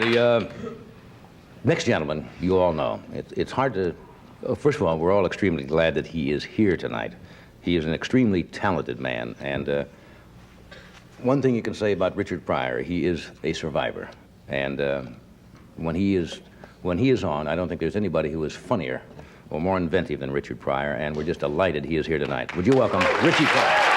The next gentleman, you all know. It's hard to... first of all, we're all extremely glad that he is here tonight. He is an extremely talented man, and one thing you can say about Richard Pryor, he is a survivor. And when he is on, I don't think there's anybody who is funnier or more inventive than Richard Pryor, and we're just delighted he is here tonight. Would you welcome Richie Pryor?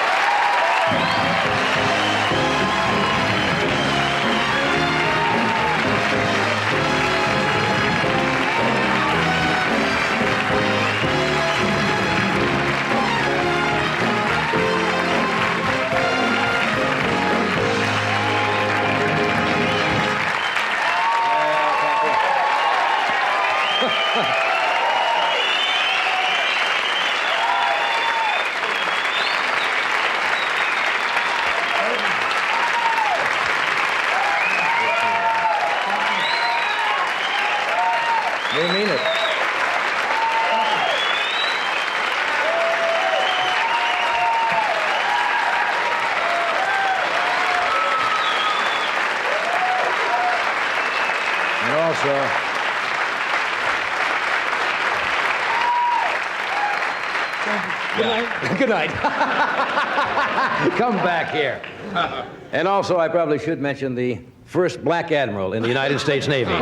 They mean it. And also, good night. Good night. Come back here. And also, I probably should mention the first black admiral in the United States Navy.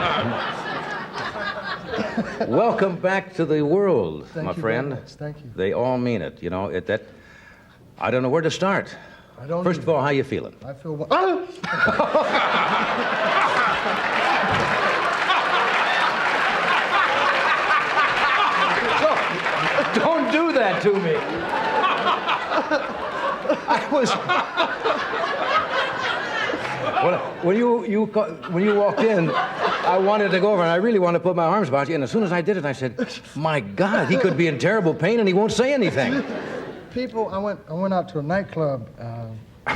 Welcome back to the world, my friend. Thank you. They all mean it. You know, I don't know where to start. First of all, how you feeling? I feel... Don't do that to me. When you walked in, I wanted to go over, and I really wanted to put my arms about you, and as soon as I did it, I said, my God, he could be in terrible pain, and he won't say anything. People, I went out to a nightclub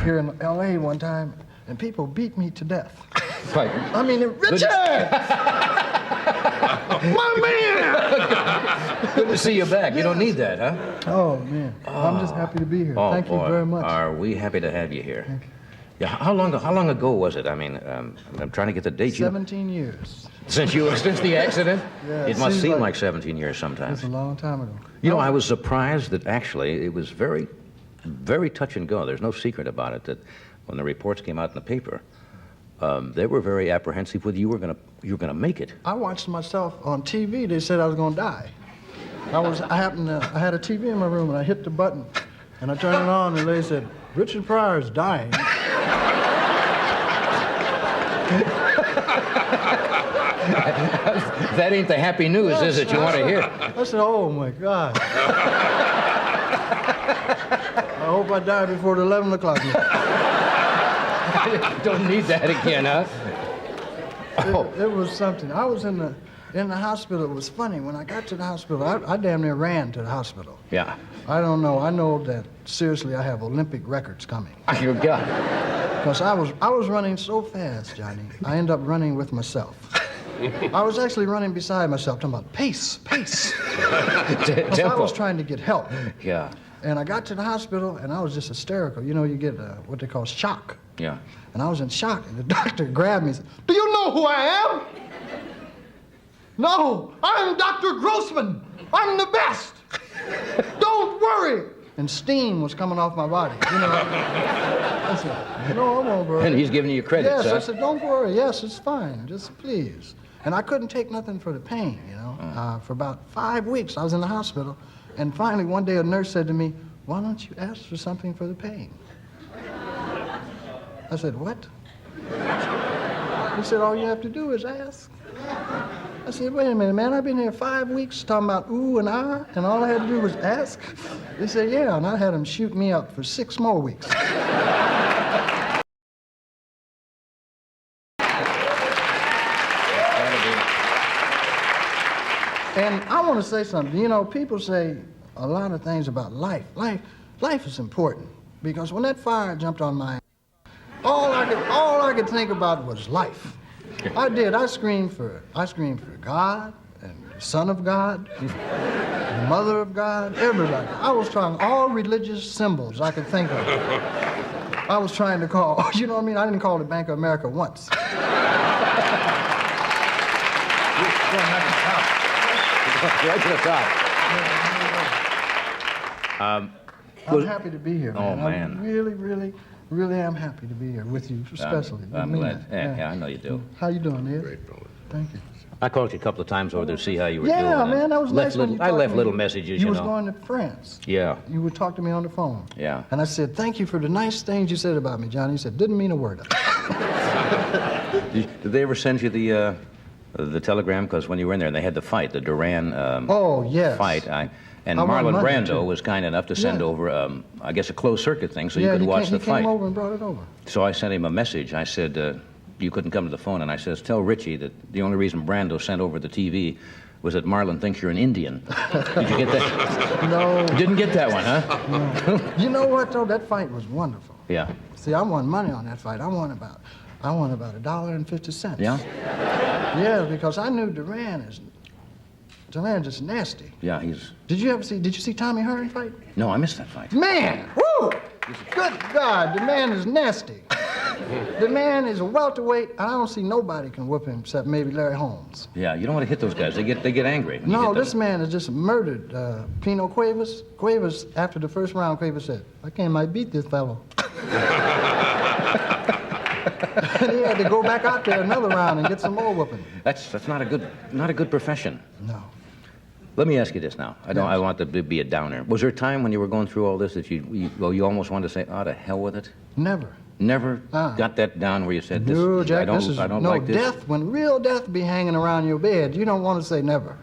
here in L.A. one time, and people beat me to death. Right. I mean, Richard! My man! Good to see you back. You don't need that, huh? Oh, man. I'm just happy to be here. Thank you very much. Are we happy to have you here. Thank you. Yeah, how long ago was it? I mean, I'm trying to get the date. 17 years. Since the accident? Yeah, it must seem like 17 years sometimes. That's a long time ago. You know, I was surprised that actually it was very, very touch and go. There's no secret about it, that when the reports came out in the paper, they were very apprehensive whether you were gonna make it. I watched myself on TV. They said I was gonna die. I had a TV in my room, and I hit the button, and I turned it on, and they said, Richard Pryor is dying. That ain't the happy news, is it? You want to hear? I said, oh, my God. I hope I die before the 11 o'clock. Don't need that again, huh? It was something. I was in the hospital. It was funny. When I got to the hospital, I damn near ran to the hospital. Yeah. I don't know. I know that, seriously, I have Olympic records coming. You got it. Because I was running so fast, Johnny, I ended up running with myself. I was actually running beside myself, talking about pace. Because I was trying to get help. Yeah. And I got to the hospital, and I was just hysterical. You know, you get what they call shock. Yeah. And I was in shock, and the doctor grabbed me and said, do you know who I am? No, I'm Dr. Grossman. I'm the best. Don't worry. And steam was coming off my body, you know. I said, no, I won't worry. And he's giving you credit, Yes, huh? I said, don't worry. Yes, it's fine. Just please. And I couldn't take nothing for the pain, you know. For about 5 weeks, I was in the hospital. And finally, one day, a nurse said to me, why don't you ask for something for the pain? I said, what? He said, all you have to do is ask. I said, wait a minute, man, I've been here 5 weeks talking about ooh and ah, and all I had to do was ask? They said, yeah, and I had them shoot me up for 6 more weeks. And I want to say something. You know, people say a lot of things about life. Life is important, because when that fire jumped on my all I could think about was life. I did. I screamed for God and the Son of God, the Mother of God, everybody. I was trying all religious symbols I could think of. I was trying to call, you know what I mean? I didn't call the Bank of America once. Right to the top. I'm happy to be here, man. Oh, man. I really, really, really am happy to be here with you, especially. I'm I mean glad. that. Yeah, I know you do. How you doing, Ed? Great fellow. Thank you. I called you a couple of times over there to see how you were doing. Yeah, and man, that was left nice when little, you I talked left to me. little messages, You you was know. going to France. Yeah. You would talk to me on the phone. Yeah. And I said, thank you for the nice things you said about me, Johnny. You said, didn't mean a word of it. Did they ever send you the telegram? Because when you were in there, and they had the fight, the Duran Oh, yes. fight. And I won Marlon money, Brando too. was kind enough to send Yeah. over, I guess, a closed circuit thing so you Yeah, could watch the he fight. came over and brought it over. So I sent him a message. I said, you couldn't come to the phone. And I says, tell Richie that the only reason Brando sent over the TV was that Marlon thinks you're an Indian. Did you get that? No. You didn't get that one, huh? You know what, though? That fight was wonderful. Yeah. See, I won money on that fight. I won about $1.50. Yeah? Yeah, because I knew Duran's just nasty. Yeah, he's... Did you see Tommy Hearn fight? No, I missed that fight. Man, woo! Good God, the man is nasty. The man is a welterweight, and I don't see nobody can whoop him except maybe Larry Holmes. Yeah, you don't want to hit those guys. They get angry. when you No, hit them. this man has just murdered Pino Cuevas. Cuevas, after the first round, Cuevas said, I can't might beat this fellow. And he had to go back out there another round and get some more whooping. That's not a good profession. No. Let me ask you this now. I want to be a downer. Was there a time when you were going through all this that you almost wanted to say, oh, to hell with it? Never. Never got that down where you said, this, No, Jack, I don't no, like this? death, when real death be hanging around your bed, you don't want to say never.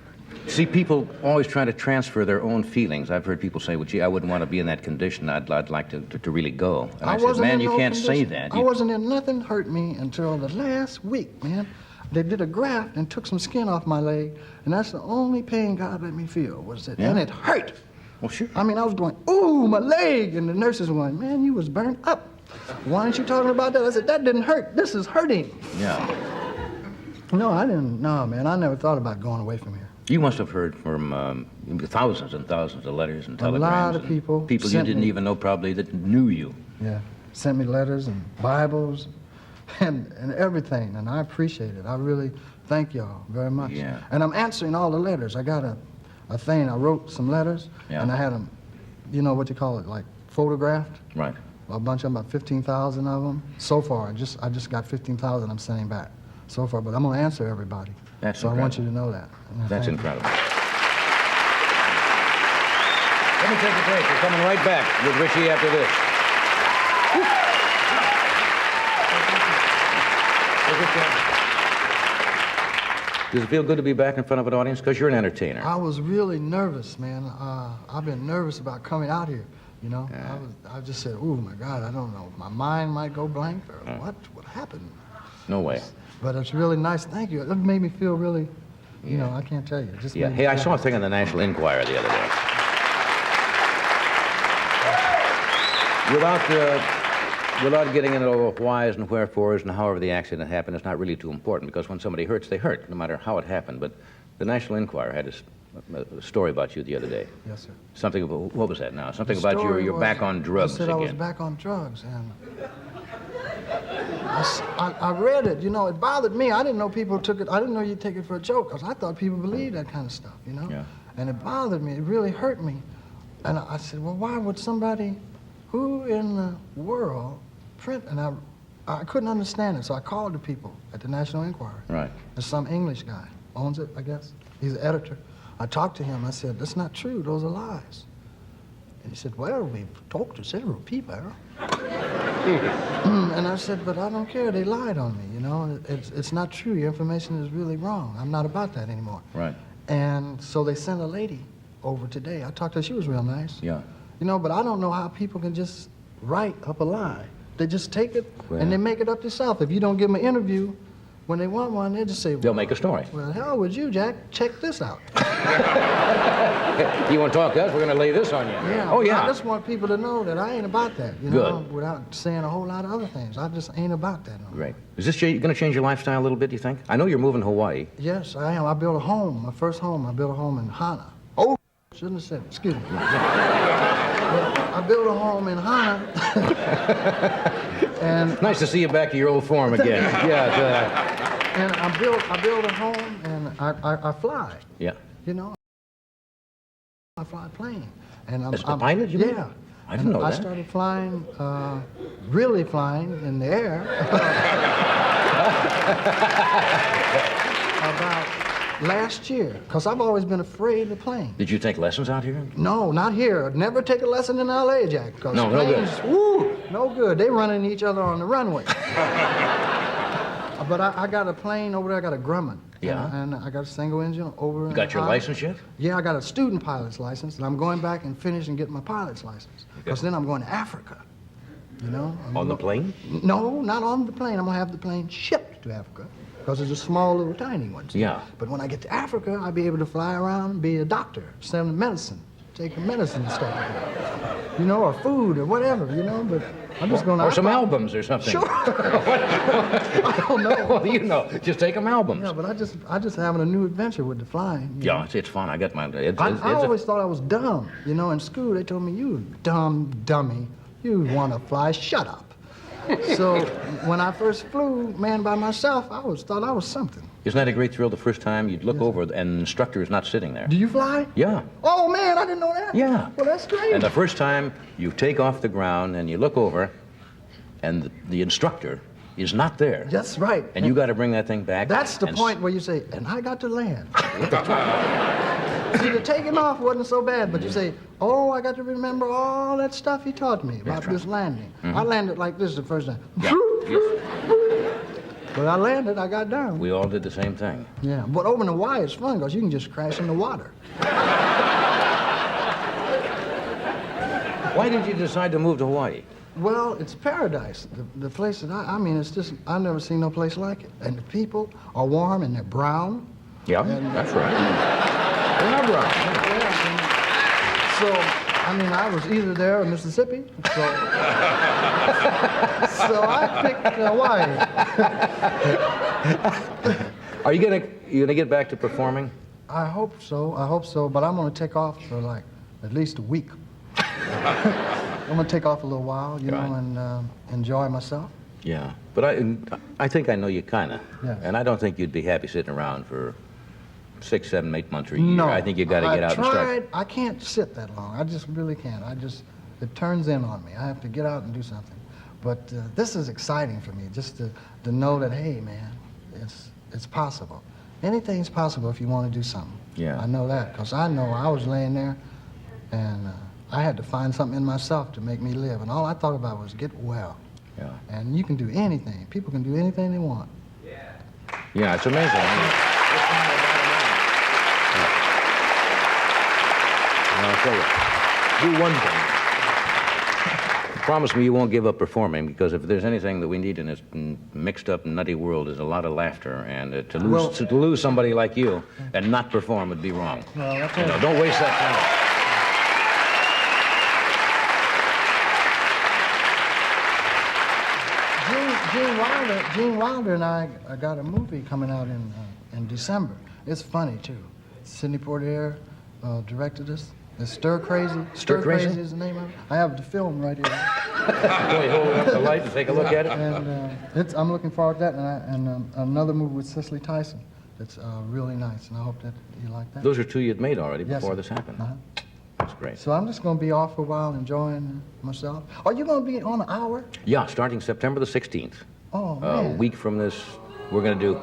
See, people always try to transfer their own feelings. I've heard people say, well, gee, I wouldn't want to be in that condition. I'd like to really go. And I said, wasn't man, in you no can't say condition. that. I wasn't in, nothing hurt me until the last week, man. They did a graft and took some skin off my leg, and that's the only pain God let me feel, was that, Yeah? and it hurt. Well, sure. I mean, I was going, ooh, my leg, and the nurses were going, man, you was burnt up. Why aren't you talking about that? I said, that didn't hurt, this is hurting. Yeah. No, man, I never thought about going away from here. You must have heard from thousands and thousands of letters and telegrams. lot of and people People you sent didn't me- even know probably that knew you. Yeah, sent me letters and Bibles and everything, and I appreciate it. I really thank y'all very much. Yeah. And I'm answering all the letters. I got a thing, I wrote some letters, Yeah. and I had them, you know what you call it, like photographed, Right. a bunch of them, about 15,000 of them. So far, I just got 15,000 I'm sending back so far, but I'm going to answer everybody. That's so I want you incredible. to know that. Yeah, That's thank you. incredible. Let me take a break. We're coming right back with Richie after this. Does it feel good to be back in front of an audience? Because you're an entertainer. I was really nervous, man. I've been nervous about coming out here, you know. Yeah. I just said, oh, my God, I don't know. My mind might go blank or what happened. No way. But it's really nice. Thank you. It made me feel really, you know, I can't tell you. It just Yeah. made me Hey, I feel- saw a thing in the National Enquirer the other day. Without getting into all the whys and wherefores and however the accident happened, it's not really too important because when somebody hurts, they hurt, no matter how it happened. But the National Enquirer had a story about you the other day. Yes, sir. Something about, what was that now? Something The about story you're was- back on drugs I said again. I was back on drugs, and I read it. You know, it bothered me. I didn't know people took it. I didn't know you'd take it for a joke, because I thought people believed that kind of stuff, you know? Yeah. And it bothered me. It really hurt me. And I said, well, why would somebody, who in the world, print? And I couldn't understand it, so I called the people at the National Enquirer. Right. There's some English guy, owns it, I guess. He's the editor. I talked to him. I said, that's not true. Those are lies. And he said, well, we've talked to several people. And I said, but I don't care. They lied on me, you know. It's not true. Your information is really wrong. I'm not about that anymore. Right. And so they sent a lady over today. I talked to her. She was real nice. Yeah. You know, but I don't know how people can just write up a lie. They just take it Well. and they make it up themselves. If you don't give them an interview, when they want one, they just say, They'll make a story. well, hell with you, Jack. Check this out. You want to talk to us? We're going to lay this on you. Yeah. Oh, yeah. I just want people to know that I ain't about that, you know, Good. without saying a whole lot of other things. I just ain't about that. No. Great. Is this going to change your lifestyle a little bit, do you think? I know you're moving to Hawaii. Yes, I am. I built a home, my first home. I built a home in Hana. Oh, shouldn't have said it. Excuse me. I built a home in Hana. And Nice to see you back to your old form again. Yeah. and I built a home, and I fly. Yeah. You know, I fly a plane. And As a pilot, you mean? Yeah. I didn't know I that. started flying, really flying in the air about last year, because I've always been afraid of planes. Did you take lessons out here? No, not here. Never take a lesson in L.A., Jack. Because No, no good. planes, woo, no good. They running each other on the runway. But I got a plane over there. I got a Grumman. Yeah. And I got a single engine over. You got your license yet? Yeah, I got a student pilot's license, and I'm going back and finish and get my pilot's license. Because then I'm going to Africa. You know? On the plane? No, not on the plane. I'm going to have the plane shipped to Africa. Because it's a small, little, tiny one. Yeah. But when I get to Africa, I'll be able to fly around and be a doctor, send medicine, take the medicine and stuff. You know, or food or whatever, you know, but I'm just going to... Or some albums or something. Sure. I don't know. Well, you know, just take them albums. Yeah, but I just having a new adventure with the flying. You know? Yeah, it's fun. I got my... I always thought I was dumb. You know, in school, they told me, you dumb dummy. You want to fly, shut up. So when I first flew, man, by myself, I thought I was something. Isn't that a great thrill the first time you'd look over and the instructor is not sitting there? Do you fly? Yeah. Oh, man, I didn't know that. Yeah. Well, that's great. And the first time you take off the ground and you look over and the instructor is not there. That's right. And you got to bring that thing back. That's the and point where you say, and I got to land. See, the taking off wasn't so bad, but you say, oh, I got to remember all that stuff he taught me about this landing. I landed like this the first time. Yeah. Yes. But I landed, I got down. We all did the same thing. Yeah, but over in Hawaii, it's fun because you can just crash in the water. Why did you decide to move to Hawaii? Well, it's paradise. The place that I mean, it's just, I've never seen no place like it. And the people are warm and they're brown. Yeah, that's right. They're not brown. So, I mean, I was either there or Mississippi, so I picked Hawaii. Are you gonna get back to performing? I hope so, but I'm gonna take off for like at least a week. I'm gonna take off a little while, you know, and enjoy myself. Yeah, but I think I know you kinda. Yes. And I don't think you'd be happy sitting around for 6, 7, 8 months or a year. No, I think you got to get out and start. I can't sit that long. I just really can't. It turns in on me. I have to get out and do something. But this is exciting for me, just to know that, hey, man, it's possible. Anything's possible if you want to do something. Yeah. I know that, because I know I was laying there, and I had to find something in myself to make me live. And all I thought about was get well. Yeah. And you can do anything. People can do anything they want. Yeah, it's amazing. I'll tell you, do one thing. Promise me you won't give up performing, because if there's anything that we need in this mixed up, nutty world, is a lot of laughter, and to lose somebody like you and not perform would be wrong. Well, that's You know, don't waste that time. Gene Wilder and I got a movie coming out in December. It's funny too. Sidney Poitier directed us. It's Stir Crazy. Stir Crazy is the name of it. I have the film right here. Can we hold up the light and take a look at it? And I'm looking forward to that. And another movie with Cicely Tyson that's really nice. And I hope that you like that. Those are 2 you'd made already Yes, before sir. this happened. That's great. So I'm just going to be off for a while, enjoying myself. Are you going to be on an hour? Yeah, starting September the 16th. Oh, A man. week from this, we're going to do...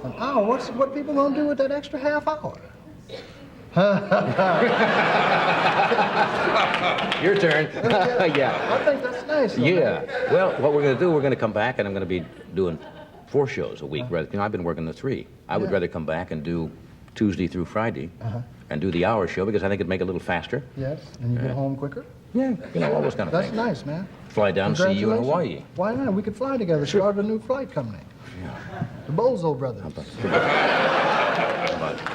An hour? What people going to do with that extra half hour? Your turn. Yeah. I think that's nice. though. Yeah. Well, what we're going to do, we're going to come back, and I'm going to be doing 4 shows a week. You know, I've been working the 3. I would rather come back and do Tuesday through Friday and do the hour show, because I think it'd make it a little faster. Yes, and you get home quicker. Yeah, you know, all those kind of That's things. nice, man. Fly down, see you in Hawaii. Why not? We could fly together. Start a new flight company. Yeah. The Bozo Brothers.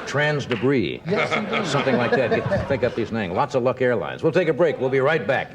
Trans debris. Yes, indeed. Something like that. Think up these names. Lots of Luck Airlines. We'll take a break. We'll be right back.